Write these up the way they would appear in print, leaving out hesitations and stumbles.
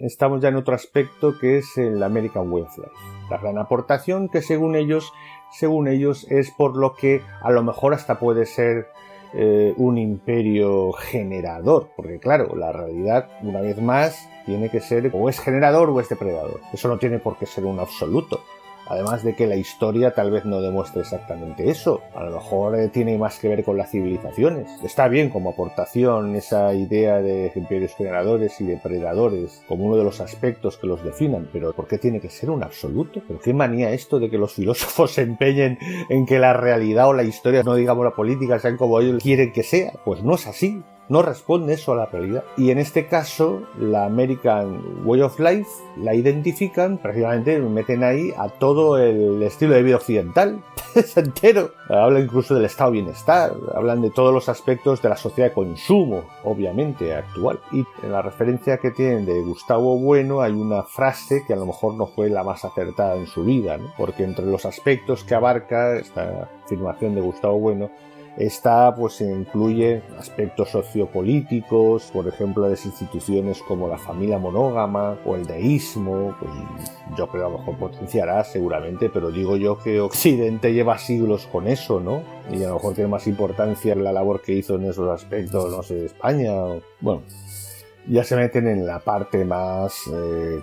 estamos ya en otro aspecto que es el American Way of Life. La gran aportación que según ellos es por lo que a lo mejor hasta puede ser un imperio generador, porque claro, la realidad una vez más tiene que ser o es generador o es depredador. Eso no tiene por qué ser un absoluto. Además de que la historia tal vez no demuestre exactamente eso. A lo mejor tiene más que ver con las civilizaciones. Está bien como aportación esa idea de imperios generadores y depredadores como uno de los aspectos que los definan, pero ¿por qué tiene que ser un absoluto? ¿Pero qué manía esto de que los filósofos se empeñen en que la realidad o la historia, no digamos la política, sean como ellos quieren que sea? Pues no es así. No responde eso a la realidad. Y en este caso, la American Way of Life la identifican, prácticamente meten ahí a todo el estilo de vida occidental. Es entero. Hablan incluso del estado de bienestar, hablan de todos los aspectos de la sociedad de consumo, obviamente, actual. Y en la referencia que tienen de Gustavo Bueno hay una frase que a lo mejor no fue la más acertada en su vida, ¿no? Porque entre los aspectos que abarca esta afirmación de Gustavo Bueno, pues incluye aspectos sociopolíticos, por ejemplo, las instituciones como la familia monógama o el deísmo, pues yo creo a lo mejor potenciará seguramente, pero digo yo que Occidente lleva siglos con eso, ¿no? Y a lo mejor tiene más importancia la labor que hizo en esos aspectos, no sé, España o... Bueno, ya se meten en la parte más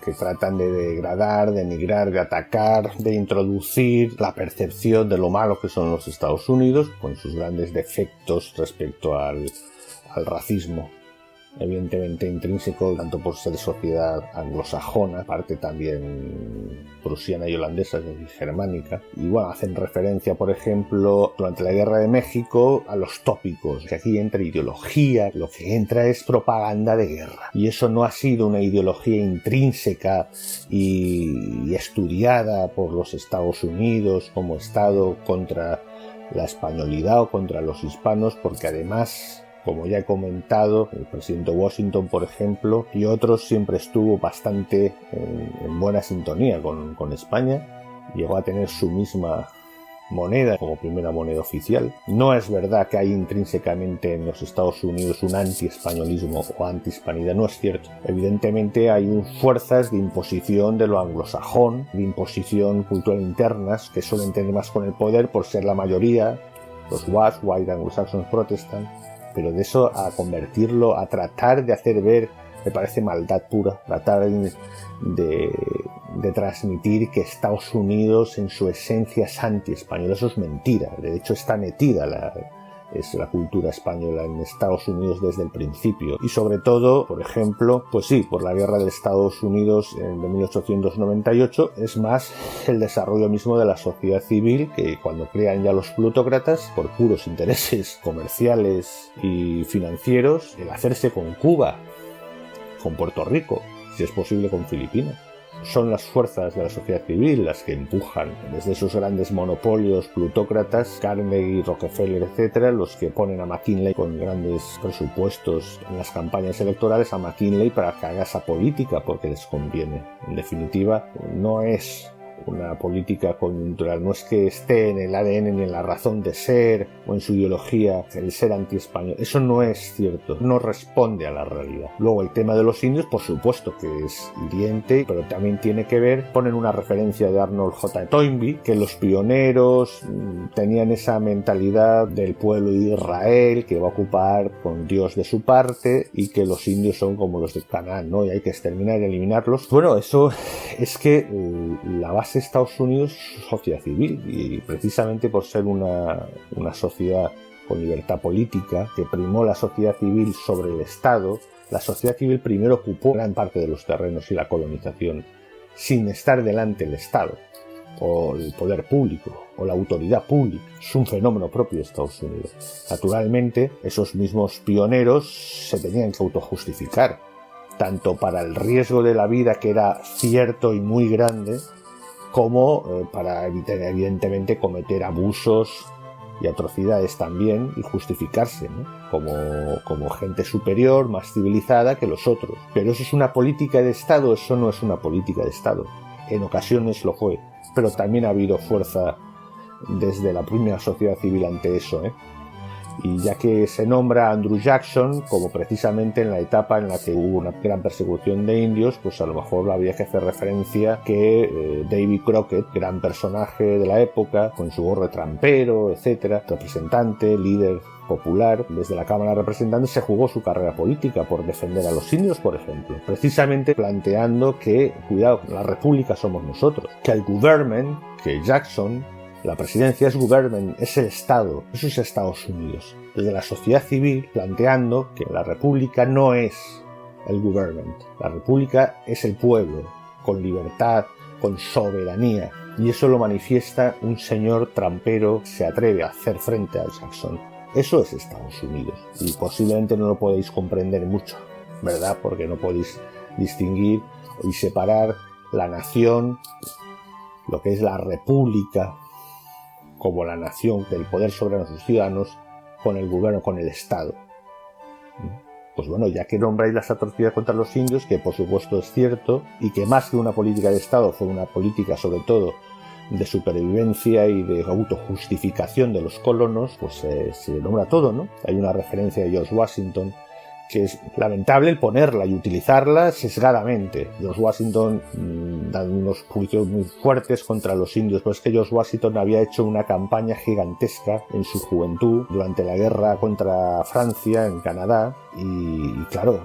que tratan de degradar, de denigrar, de atacar, de introducir la percepción de lo malo que son los Estados Unidos, con sus grandes defectos respecto al racismo, evidentemente intrínseco, tanto por ser sociedad anglosajona, parte también prusiana y holandesa, y germánica. Y bueno, hacen referencia, por ejemplo, durante la Guerra de México, a los tópicos, que aquí entra ideología, lo que entra es propaganda de guerra. Y eso no ha sido una ideología intrínseca y estudiada por los Estados Unidos como Estado contra la españolidad o contra los hispanos, porque además, como ya he comentado, el presidente Washington, por ejemplo, y otros, siempre estuvo bastante en buena sintonía con España. Llegó a tener su misma moneda como primera moneda oficial. No es verdad que hay intrínsecamente en los Estados Unidos un anti-españolismo o anti-hispanidad, no es cierto. Evidentemente hay fuerzas de imposición de lo anglosajón, de imposición cultural internas, que suelen tener más con el poder por ser la mayoría, los WAS, White Anglo-Saxons Protestant. Pero de eso a convertirlo, a tratar de hacer ver, me parece maldad pura, tratar de transmitir que Estados Unidos en su esencia es anti-español. Eso es mentira. De hecho está metida la cultura española en Estados Unidos desde el principio. Y sobre todo, por ejemplo, pues sí, por la guerra de Estados Unidos de 1898, es más el desarrollo mismo de la sociedad civil, que cuando crean ya los plutócratas, por puros intereses comerciales y financieros, el hacerse con Cuba, con Puerto Rico, si es posible con Filipinas. Son las fuerzas de la sociedad civil las que empujan desde esos grandes monopolios plutócratas, Carnegie, Rockefeller, etcétera, los que ponen a McKinley con grandes presupuestos en las campañas electorales, a McKinley para que haga esa política porque les conviene. En definitiva, no es una política coyuntural, no es que esté en el ADN ni en la razón de ser o en su ideología el ser anti-español. Eso no es cierto, no responde a la realidad. Luego el tema de los indios, por supuesto que es hiriente, pero también tiene que ver, ponen una referencia de Arnold J. Toynbee, que los pioneros tenían esa mentalidad del pueblo de Israel que va a ocupar con Dios de su parte y que los indios son como los de Canaán, ¿no? Y hay que exterminar y eliminarlos. Bueno, eso es que la base de Estados Unidos es sociedad civil, y precisamente por ser una sociedad con libertad política, que primó la sociedad civil sobre el Estado, la sociedad civil primero ocupó gran parte de los terrenos y la colonización, sin estar delante el Estado, o el poder público, o la autoridad pública. Es un fenómeno propio de Estados Unidos. Naturalmente, esos mismos pioneros se tenían que autojustificar, tanto para el riesgo de la vida, que era cierto y muy grande, como para evidentemente cometer abusos y atrocidades también y justificarse, ¿no? como gente superior, más civilizada que los otros. Pero eso es una política de Estado, eso no es una política de Estado. En ocasiones lo fue, pero también ha habido fuerza desde la primera sociedad civil ante eso, y ya que se nombra a Andrew Jackson como precisamente en la etapa en la que hubo una gran persecución de indios, pues a lo mejor habría que hacer referencia que Davy Crockett, gran personaje de la época, con su gorro de trampero, etcétera, representante, líder popular, desde la Cámara de Representantes se jugó su carrera política por defender a los indios, por ejemplo, precisamente planteando que, cuidado, la república somos nosotros, que el government, que Jackson, la presidencia es government, es el Estado, eso es Estados Unidos, desde la sociedad civil planteando que la república no es el government, la república es el pueblo, con libertad, con soberanía, y eso lo manifiesta un señor trampero que se atreve a hacer frente a Jackson. Eso es Estados Unidos y posiblemente no lo podéis comprender mucho, ¿verdad? Porque no podéis distinguir y separar la nación, lo que es la república, como la nación del poder sobre sus ciudadanos, con el gobierno, con el Estado. Pues bueno, ya que nombráis las atrocidades contra los indios, que por supuesto es cierto, y que más que una política de Estado fue una política sobre todo de supervivencia y de autojustificación de los colonos, pues se nombra todo, ¿no? Hay una referencia de George Washington que es lamentable el ponerla y utilizarla sesgadamente. George Washington da unos juicios muy fuertes contra los indios, pero es que George Washington había hecho una campaña gigantesca en su juventud durante la guerra contra Francia en Canadá y claro,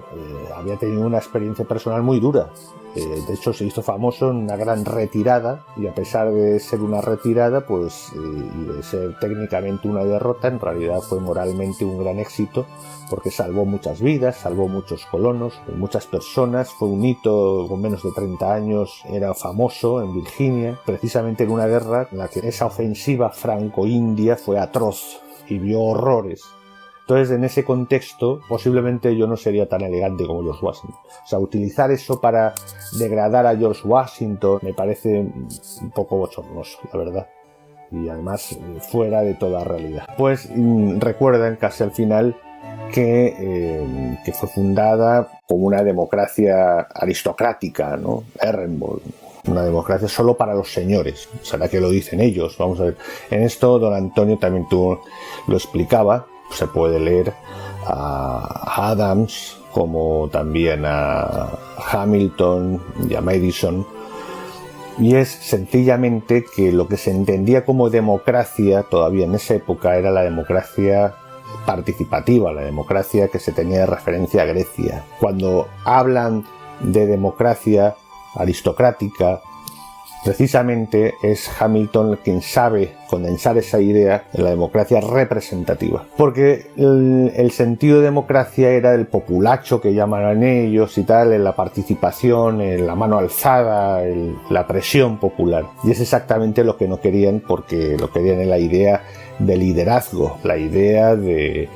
había tenido una experiencia personal muy dura. De hecho se hizo famoso en una gran retirada y a pesar de ser una retirada pues y de ser técnicamente una derrota, en realidad fue moralmente un gran éxito porque salvó muchas vidas, salvó muchos colonos, muchas personas, fue un hito. Con menos de 30 años era famoso en Virginia, precisamente en una guerra en la que esa ofensiva franco-india fue atroz y vio horrores. Entonces, en ese contexto, posiblemente yo no sería tan elegante como George Washington. O sea, utilizar eso para degradar a George Washington me parece un poco bochornoso, la verdad. Y además, fuera de toda realidad. Pues recuerdan casi al final que fue fundada como una democracia aristocrática, ¿no? Ehrenburg. Una democracia solo para los señores. ¿Será que lo dicen ellos? Vamos a ver. En esto, don Antonio también lo explicaba. Se puede leer a Adams como también a Hamilton y a Madison, y es sencillamente que lo que se entendía como democracia todavía en esa época era la democracia participativa, la democracia que se tenía de referencia a Grecia. Cuando hablan de democracia aristocrática, precisamente es Hamilton quien sabe condensar esa idea en la democracia representativa. Porque el sentido de democracia era el populacho que llamaban ellos y tal, en la participación, en la mano alzada, la presión popular. Y es exactamente lo que no querían, porque lo querían en la idea de liderazgo, la idea de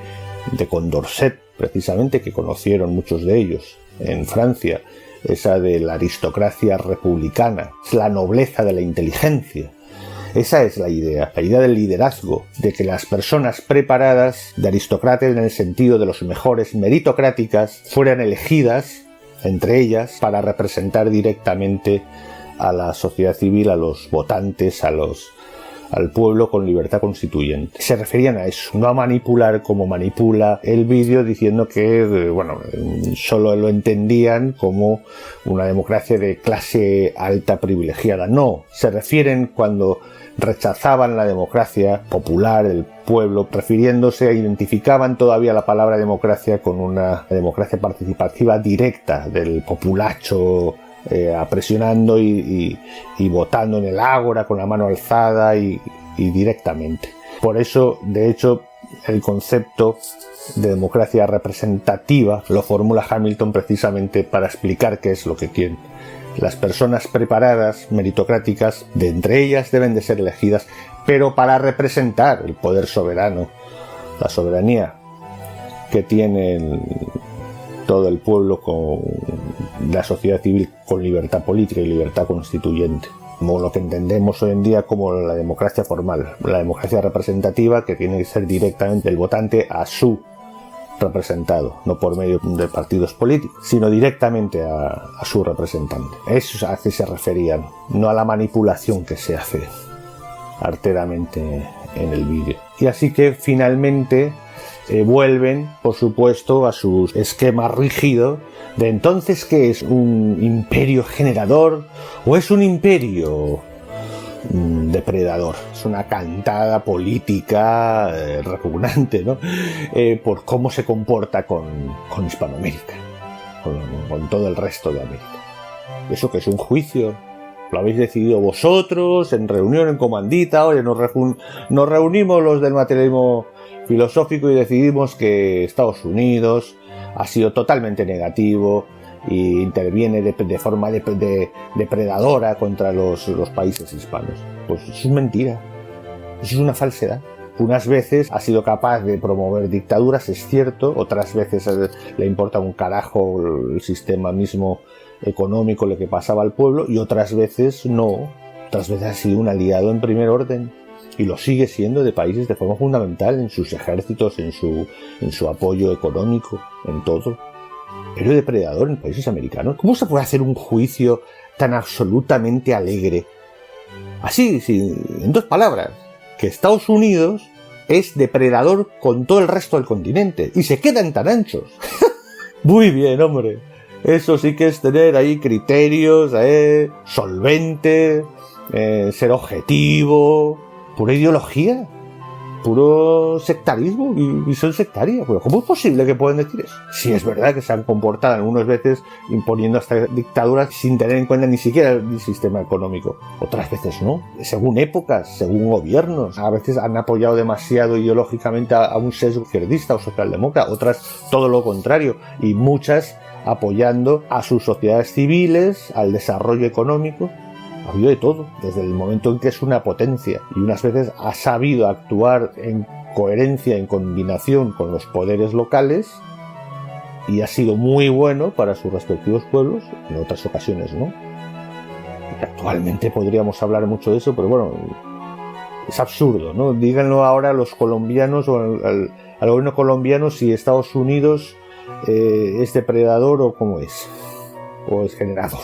Condorcet, precisamente, que conocieron muchos de ellos en Francia. Esa de la aristocracia republicana, es la nobleza de la inteligencia. Esa es la idea del liderazgo, de que las personas preparadas, de aristócratas en el sentido de los mejores, meritocráticas, fueran elegidas entre ellas para representar directamente a la sociedad civil, a los votantes, al pueblo con libertad constituyente. Se referían a eso, no a manipular como manipula el vídeo diciendo que, bueno, solo lo entendían como una democracia de clase alta privilegiada. No, se refieren cuando rechazaban la democracia popular, el pueblo, refiriéndose, identificaban todavía la palabra democracia con una democracia participativa directa del populacho, presionando y votando en el ágora con la mano alzada y directamente. Por eso, de hecho, el concepto de democracia representativa lo formula Hamilton precisamente para explicar qué es lo que quieren. Las personas preparadas, meritocráticas, de entre ellas deben de ser elegidas, pero para representar el poder soberano, la soberanía que tiene todo el pueblo con la sociedad civil con libertad política y libertad constituyente, como lo que entendemos hoy en día como la democracia formal, la democracia representativa, que tiene que ser directamente el votante a su representado, no por medio de partidos políticos, sino directamente a su representante. Eso es a que se referían, no a la manipulación que se hace arteramente en el vídeo. Y así que finalmente vuelven, por supuesto, a su esquema rígido de entonces, ¿qué es? ¿Un imperio generador o es un imperio depredador? Es una cantada política repugnante, ¿no? Por cómo se comporta con Hispanoamérica, con todo el resto de América. ¿Eso que es un juicio? Lo habéis decidido vosotros, en reunión, en comandita. Oye, nos reunimos los del materialismo filosófico y decidimos que Estados Unidos ha sido totalmente negativo y interviene de forma depredadora contra los países hispanos. Pues eso es mentira, eso es una falsedad. Unas veces ha sido capaz de promover dictaduras, es cierto, otras veces le importa un carajo el sistema mismo económico, lo que pasaba al pueblo, y otras veces no. Otras veces ha sido un aliado en primer orden y lo sigue siendo de países de forma fundamental en sus ejércitos, en su apoyo económico, en todo. Pero depredador en países americanos. ¿Cómo se puede hacer un juicio tan absolutamente alegre? Así, en dos palabras, que Estados Unidos es depredador con todo el resto del continente y se quedan tan anchos. Muy bien, hombre. Eso sí que es tener ahí criterios, solvente, ser objetivo, pura ideología, puro sectarismo y visión sectaria. Pero ¿cómo es posible que puedan decir eso? Si es verdad que se han comportado algunas veces imponiendo hasta dictaduras sin tener en cuenta ni siquiera el sistema económico. Otras veces no, según épocas, según gobiernos. A veces han apoyado demasiado ideológicamente a un sesgo izquierdista o socialdemócrata, otras todo lo contrario, y muchas apoyando a sus sociedades civiles, al desarrollo económico. Ha habido de todo, desde el momento en que es una potencia y unas veces ha sabido actuar en coherencia, en combinación con los poderes locales, y ha sido muy bueno para sus respectivos pueblos, en otras ocasiones no. Y actualmente podríamos hablar mucho de eso, pero bueno, es absurdo, ¿no? Díganlo ahora a los colombianos o al gobierno colombiano si Estados Unidos es depredador o cómo es, o es generador.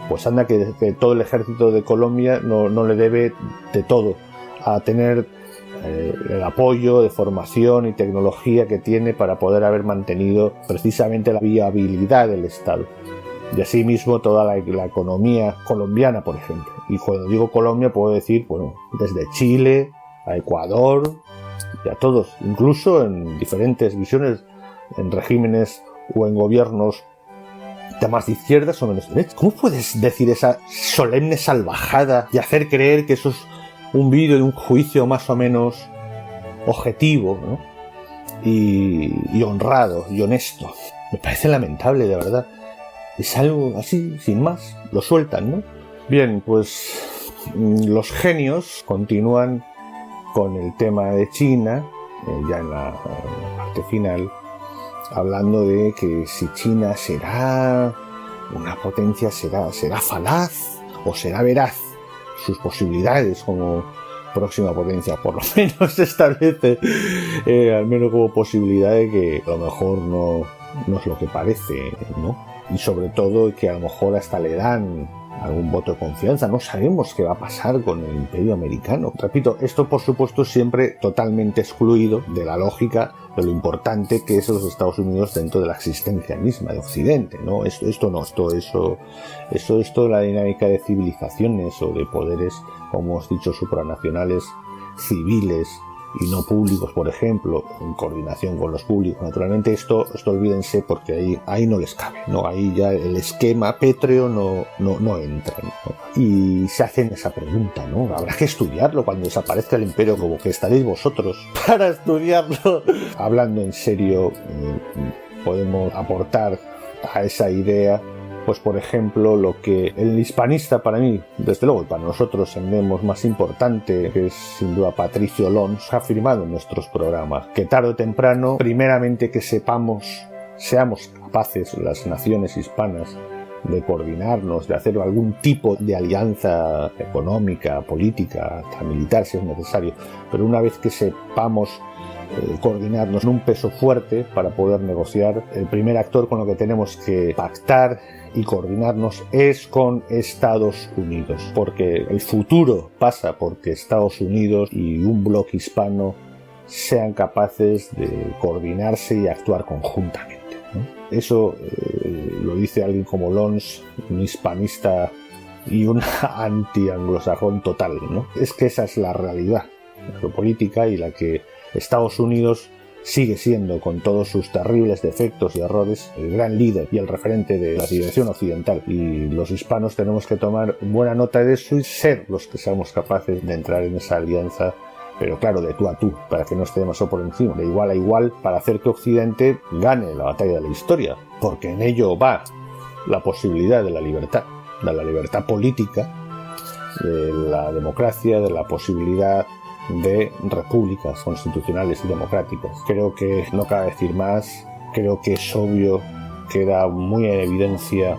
Pues anda que todo el ejército de Colombia no le debe de todo a tener el apoyo de formación y tecnología que tiene para poder haber mantenido precisamente la viabilidad del Estado. Y asimismo toda la economía colombiana, por ejemplo. Y cuando digo Colombia puedo decir, bueno, desde Chile a Ecuador y a todos, incluso en diferentes visiones, en regímenes o en gobiernos más de izquierdas o menos de derechas. ¿Cómo puedes decir esa solemne salvajada y hacer creer que eso es un vídeo de un juicio más o menos objetivo, ¿no? y honrado y honesto? Me parece lamentable, de verdad. Es algo así, sin más, lo sueltan, ¿no? Bien, pues los genios continúan con el tema de China, ya en la parte final, hablando de que si China será una potencia, será falaz o será veraz. Sus posibilidades como próxima potencia, por lo menos se establece, al menos como posibilidad de que a lo mejor no es lo que parece, ¿no? Y sobre todo que a lo mejor hasta le dan algún voto de confianza. No sabemos qué va a pasar con el imperio americano. Repito, esto por supuesto siempre totalmente excluido de la lógica de lo importante que es los Estados Unidos dentro de la existencia misma de Occidente, ¿no? Eso de la dinámica de civilizaciones o de poderes, como hemos dicho, supranacionales, civiles y no públicos, por ejemplo, en coordinación con los públicos. Naturalmente esto olvídense, porque ahí no les cabe, ¿no? Ahí ya el esquema pétreo no entra, ¿no? Y se hacen esa pregunta, ¿no? Habrá que estudiarlo cuando desaparezca el imperio, como que estaréis vosotros para estudiarlo. Hablando en serio, podemos aportar a esa idea, pues por ejemplo, lo que el hispanista para mí, desde luego, y para nosotros entendemos más importante, que es sin duda Patricio Lons, ha afirmado en nuestros programas, que tarde o temprano, primeramente que seamos capaces, las naciones hispanas, de coordinarnos, de hacer algún tipo de alianza económica, política, hasta militar si es necesario, pero una vez que sepamos coordinarnos en un peso fuerte para poder negociar, el primer actor con lo que tenemos que pactar y coordinarnos es con Estados Unidos, porque el futuro pasa porque Estados Unidos y un bloque hispano sean capaces de coordinarse y actuar conjuntamente, ¿no? Eso lo dice alguien como Lons, un hispanista y un anti-anglosajón total, ¿no? Es que esa es la realidad geopolítica y la que Estados Unidos sigue siendo, con todos sus terribles defectos y errores, el gran líder y el referente de la civilización occidental. Y los hispanos tenemos que tomar buena nota de eso y ser los que seamos capaces de entrar en esa alianza, pero claro, de tú a tú, para que no estemos por encima, de igual a igual, para hacer que Occidente gane la batalla de la historia, porque en ello va la posibilidad de la libertad política, de la democracia, de la posibilidad de repúblicas constitucionales y democráticas. Creo que no cabe decir más, creo que es obvio, queda muy en evidencia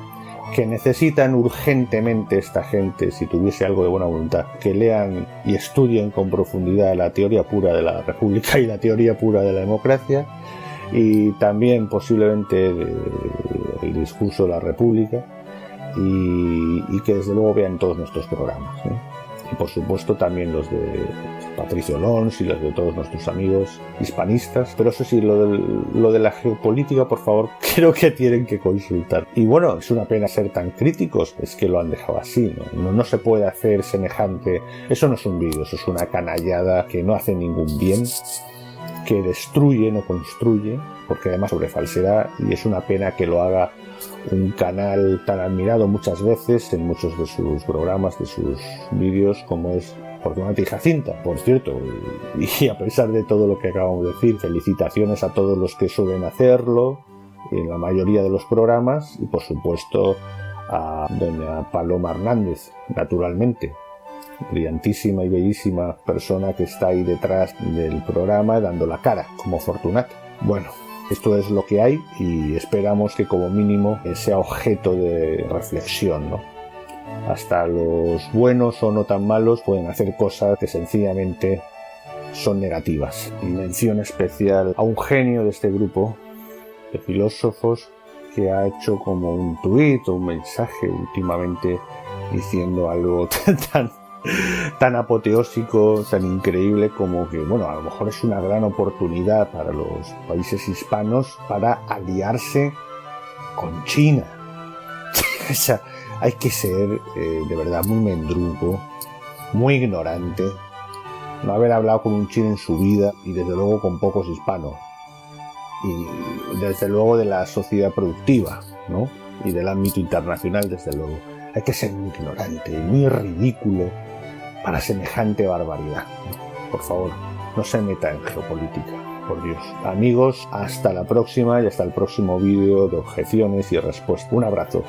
que necesitan urgentemente esta gente, si tuviese algo de buena voluntad, que lean y estudien con profundidad la teoría pura de la república y la teoría pura de la democracia, y también posiblemente el discurso de la república, y que desde luego vean todos nuestros programas, ¿eh? Y por supuesto también los de Patricio Lons y los de todos nuestros amigos hispanistas. Pero eso sí, lo de la geopolítica, por favor, creo que tienen que consultar. Y bueno, es una pena ser tan críticos, es que lo han dejado así, ¿no? No se puede hacer semejante. Eso no es un vídeo, eso es una canallada que no hace ningún bien, que destruye, no construye, porque además sobre falsedad, y es una pena que lo haga un canal tan admirado muchas veces en muchos de sus programas, de sus vídeos, como es Fortunata y Jacinta, por cierto. Y a pesar de todo lo que acabamos de decir, felicitaciones a todos los que suelen hacerlo en la mayoría de los programas, y por supuesto a doña Paloma Hernández, naturalmente, brillantísima y bellísima persona que está ahí detrás del programa dando la cara como Fortunata. Bueno, esto es lo que hay y esperamos que como mínimo sea objeto de reflexión, ¿no? Hasta los buenos o no tan malos pueden hacer cosas que sencillamente son negativas. Y mención especial a un genio de este grupo de filósofos que ha hecho como un tuit o un mensaje últimamente diciendo algo tan apoteósico, tan increíble como que, bueno, a lo mejor es una gran oportunidad para los países hispanos para aliarse con China. O sea, hay que ser de verdad muy mendrugo, muy ignorante, no haber hablado con un chino en su vida y desde luego con pocos hispanos. Y desde luego de la sociedad productiva, ¿no? Y del ámbito internacional, desde luego. Hay que ser muy ignorante y muy ridículo para semejante barbaridad. Por favor, no se meta en geopolítica, por Dios. Amigos, hasta la próxima y hasta el próximo vídeo de objeciones y respuestas. Un abrazo.